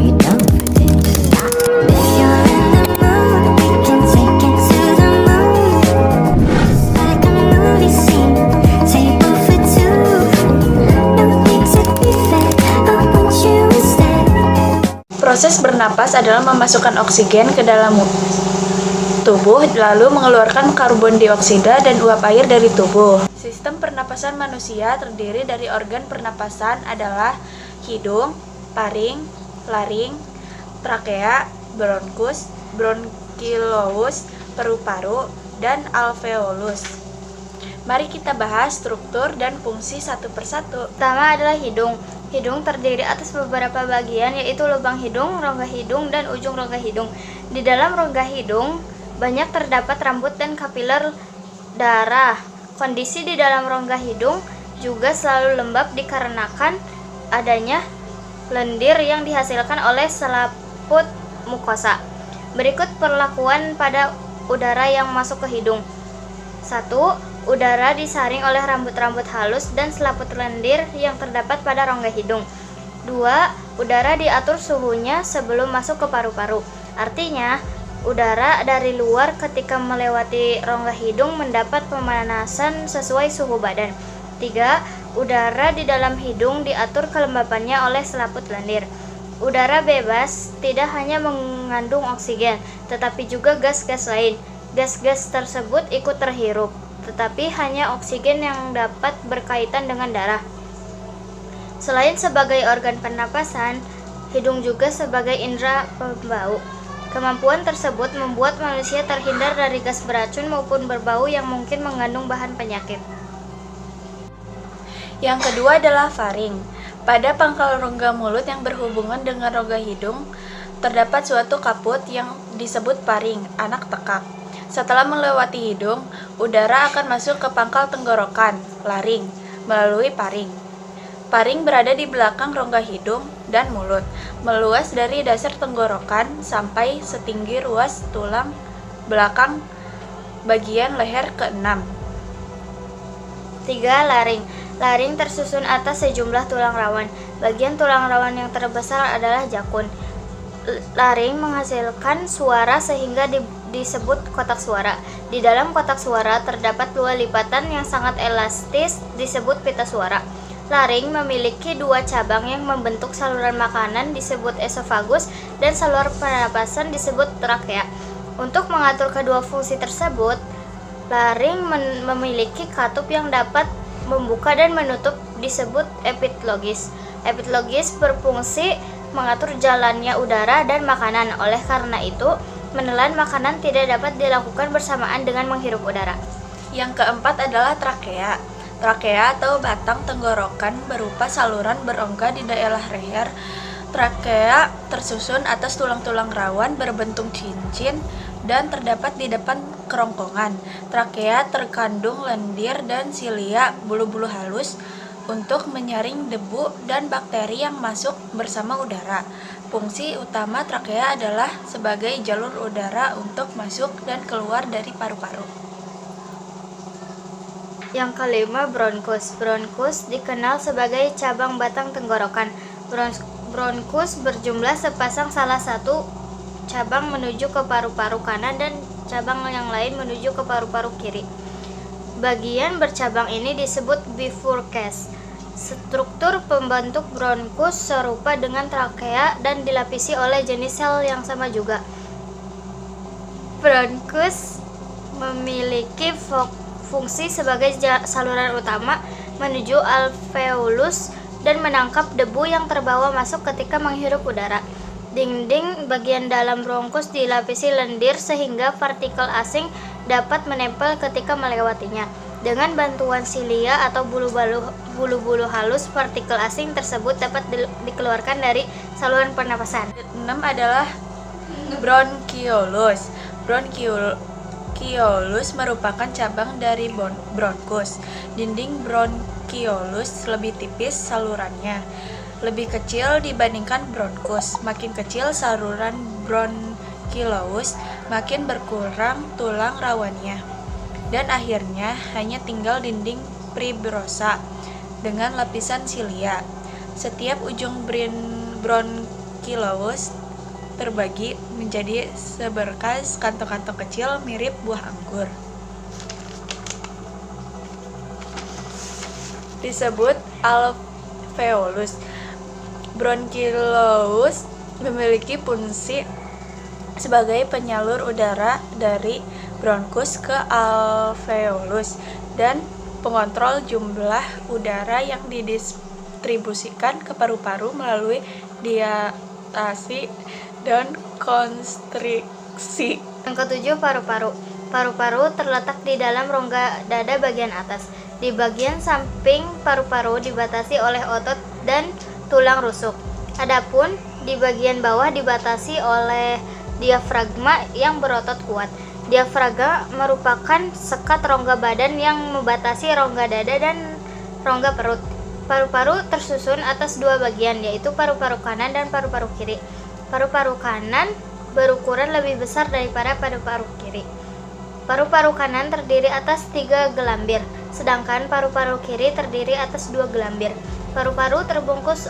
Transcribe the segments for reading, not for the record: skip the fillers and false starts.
you down for this? If you're in the mood, we can take it to the moon. Just like a movie scene, table for two. No need to be fed, I want you instead. Proses bernapas adalah memasukkan oksigen ke dalam tubuh, lalu mengeluarkan karbon dioksida dan uap air dari tubuh. Sistem pernapasan manusia terdiri dari organ pernapasan adalah hidung, paring, laring, trakea, bronkus, bronkiolus, paru-paru, dan alveolus. Mari kita bahas struktur dan fungsi satu persatu. Pertama adalah hidung. Hidung terdiri atas beberapa bagian, yaitu lubang hidung, rongga hidung, dan ujung rongga hidung. Di dalam rongga hidung banyak terdapat rambut dan kapiler darah. Kondisi di dalam rongga hidung juga selalu lembab dikarenakan adanya lendir yang dihasilkan oleh selaput mukosa. Berikut perlakuan pada udara yang masuk ke hidung. 1. Udara disaring oleh rambut-rambut halus dan selaput lendir yang terdapat pada rongga hidung. 2. Udara diatur suhunya sebelum masuk ke paru-paru. Artinya, udara dari luar ketika melewati rongga hidung mendapat pemanasan sesuai suhu badan. 3. Udara di dalam hidung diatur kelembapannya oleh selaput lendir. Udara bebas tidak hanya mengandung oksigen, tetapi juga gas-gas lain. Gas-gas tersebut ikut terhirup, tetapi hanya oksigen yang dapat berkaitan dengan darah. Selain sebagai organ pernapasan, hidung juga sebagai indera pembau. Kemampuan tersebut membuat manusia terhindar dari gas beracun maupun berbau yang mungkin mengandung bahan penyakit. Yang kedua adalah faring. Pada pangkal rongga mulut yang berhubungan dengan rongga hidung, terdapat suatu kaput yang disebut faring, anak tekak. Setelah melewati hidung, udara akan masuk ke pangkal tenggorokan, laring, melalui paring. Paring berada di belakang rongga hidung dan mulut, meluas dari dasar tenggorokan sampai setinggi ruas tulang belakang bagian leher ke-6. 3. Laring. Laring tersusun atas sejumlah tulang rawan. Bagian tulang rawan yang terbesar adalah jakun. Laring menghasilkan suara sehingga disebut kotak suara. Di dalam kotak suara terdapat dua lipatan yang sangat elastis disebut pita suara. Laring memiliki dua cabang yang membentuk saluran makanan disebut esofagus dan saluran pernapasan disebut trakea. Untuk mengatur kedua fungsi tersebut, laring memiliki katup yang dapat membuka dan menutup disebut epiglottis. Epiglottis berfungsi mengatur jalannya udara dan makanan. Oleh karena itu, menelan makanan tidak dapat dilakukan bersamaan dengan menghirup udara. Yang keempat adalah trakea. Trakea atau batang tenggorokan berupa saluran berongga di daerah leher. Trakea tersusun atas tulang-tulang rawan berbentuk cincin dan terdapat di depan kerongkongan. Trakea terkandung lendir dan silia, bulu-bulu halus, untuk menyaring debu dan bakteri yang masuk bersama udara. Fungsi utama trakea adalah sebagai jalur udara untuk masuk dan keluar dari paru-paru. Yang kelima, bronkus. Bronkus dikenal sebagai cabang batang tenggorokan. Bronkus berjumlah sepasang, salah satu cabang menuju ke paru-paru kanan dan cabang yang lain menuju ke paru-paru kiri. Bagian bercabang ini disebut bifurcus. Struktur pembentuk bronkus serupa dengan trakea dan dilapisi oleh jenis sel yang sama juga. Bronkus memiliki fungsi sebagai saluran utama menuju alveolus dan menangkap debu yang terbawa masuk ketika menghirup udara. Dinding bagian dalam bronkus dilapisi lendir sehingga partikel asing dapat menempel ketika melewatinya. Dengan bantuan silia atau bulu-bulu halus, partikel asing tersebut dapat dikeluarkan dari saluran pernapasan. 6 adalah bronkiolus. Bronkiolus merupakan cabang dari bronkus. Dinding bronkiolus lebih tipis salurannya, lebih kecil dibandingkan bronkus. Makin kecil saluran bronkiolus, makin berkurang tulang rawannya. Dan akhirnya hanya tinggal dinding fibrosa dengan lapisan silia. Setiap ujung bronkiolus bronkiolus terbagi menjadi seberkas kantong-kantong kecil mirip buah anggur. Disebut alveolus. Bronkiolus memiliki fungsi sebagai penyalur udara dari bronkus ke alveolus dan pengontrol jumlah udara yang didistribusikan ke paru-paru melalui dilatasi dan konstriksi. Yang ketujuh, paru-paru. Paru-paru terletak di dalam rongga dada bagian atas. Di bagian samping paru-paru dibatasi oleh otot dan tulang rusuk. Adapun di bagian bawah dibatasi oleh diafragma yang berotot kuat. Diafragma merupakan sekat rongga badan yang membatasi rongga dada dan rongga perut. Paru-paru tersusun atas dua bagian, yaitu paru-paru kanan dan paru-paru kiri. Paru-paru kanan berukuran lebih besar daripada paru-paru kiri. Paru-paru kanan terdiri atas 3 gelambir, sedangkan paru-paru kiri terdiri atas 2 gelambir. Paru-paru terbungkus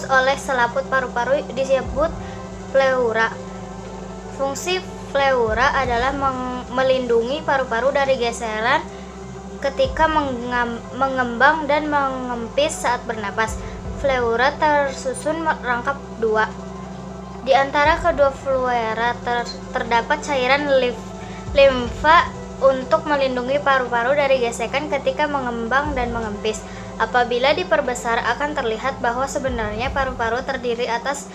oleh selaput paru-paru disebut pleura. Fungsi pleura adalah melindungi paru-paru dari geseran ketika mengembang dan mengempis saat bernapas. Pleura tersusun rangkap 2. Di antara kedua pleura terdapat cairan limfa untuk melindungi paru-paru dari gesekan ketika mengembang dan mengempis. Apabila diperbesar akan terlihat bahwa sebenarnya paru-paru terdiri atas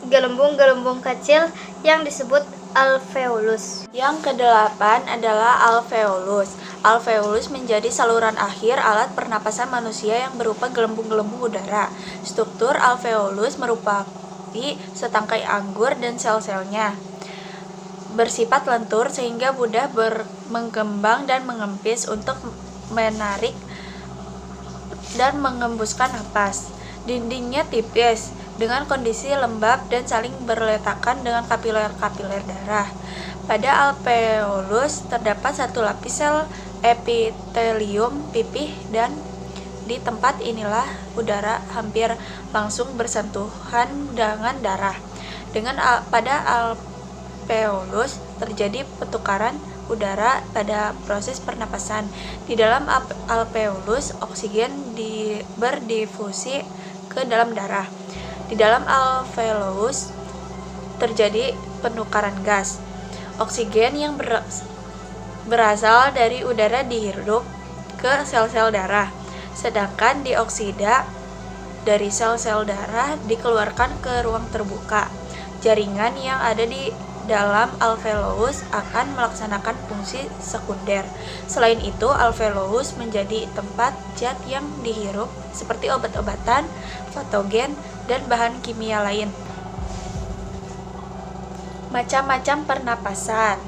gelembung-gelembung kecil yang disebut alveolus. Yang kedelapan adalah alveolus. Alveolus menjadi saluran akhir alat pernapasan manusia yang berupa gelembung-gelembung udara. Struktur alveolus merupakan setangkai anggur dan sel-selnya bersifat lentur sehingga mudah mengembang dan mengempis untuk menarik dan mengembuskan napas. Dindingnya tipis dengan kondisi lembab dan saling berletakan dengan kapiler-kapiler darah. Pada alveolus terdapat satu lapis sel epitelium pipih dan di tempat inilah udara hampir langsung bersentuhan dengan darah. Pada alveolus terjadi pertukaran udara pada proses pernapasan. Di dalam alveolus oksigen berdifusi ke dalam darah. Di dalam alveolus terjadi penukaran gas. Oksigen yang berasal dari udara dihirup ke sel-sel darah, sedangkan dioksida dari sel-sel darah dikeluarkan ke ruang terbuka. Jaringan yang ada di dalam alveolus akan melaksanakan fungsi sekunder. Selain itu, alveolus menjadi tempat zat yang dihirup seperti obat-obatan, patogen, dan bahan kimia lain. Macam-macam pernapasan.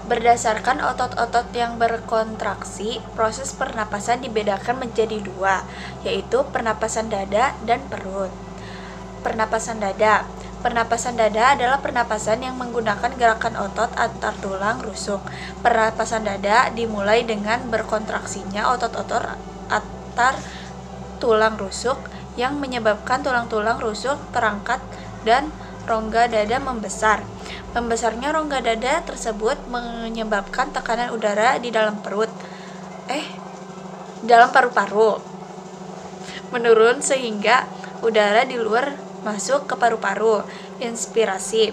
Berdasarkan otot-otot yang berkontraksi, proses pernapasan dibedakan menjadi 2, yaitu pernapasan dada dan perut. Pernapasan dada. Pernapasan dada adalah pernapasan yang menggunakan gerakan otot antar tulang rusuk. Pernapasan dada dimulai dengan berkontraksinya otot-otot antar tulang rusuk yang menyebabkan tulang-tulang rusuk terangkat dan rongga dada membesar. Membesarnya rongga dada tersebut menyebabkan tekanan udara di dalam dalam paru-paru menurun sehingga udara di luar masuk ke paru-paru. Inspirasi.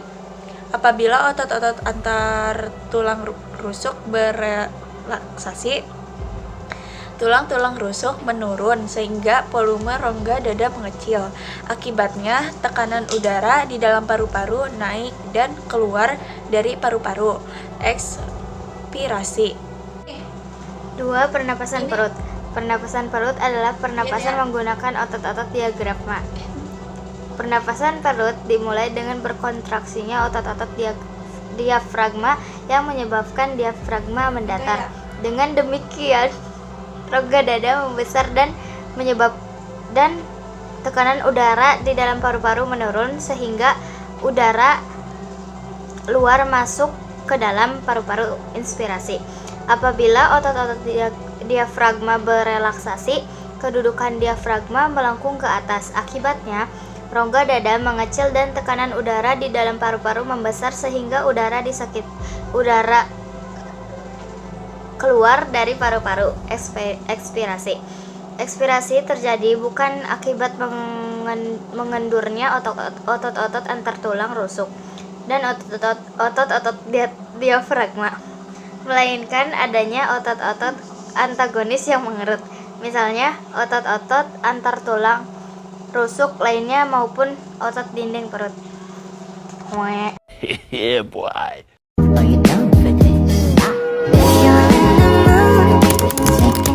Apabila otot-otot antar tulang rusuk berelaksasi, tulang-tulang rusuk menurun sehingga volume rongga dada mengecil. Akibatnya, tekanan udara di dalam paru-paru naik dan keluar dari paru-paru. Ekspirasi. 2. Pernapasan perut. Pernapasan perut adalah pernapasan menggunakan otot-otot diafragma. Pernapasan perut dimulai dengan berkontraksinya otot-otot diafragma yang menyebabkan diafragma mendatar. Dengan demikian, rongga dada membesar dan tekanan udara di dalam paru-paru menurun sehingga udara luar masuk ke dalam paru-paru. Inspirasi. Apabila otot-otot diafragma berelaksasi, kedudukan diafragma melengkung ke atas. Akibatnya, Rongga dada mengecil dan tekanan udara di dalam paru-paru membesar sehingga udara keluar dari paru-paru. Ekspirasi. Ekspirasi terjadi bukan akibat mengendurnya otot-otot antar tulang rusuk dan otot-otot diafragma, melainkan adanya otot-otot antagonis yang mengerut, misalnya otot-otot antar tulang rusuk lainnya maupun otot dinding perut. Yeah, boy. If you're in the mood, we can take it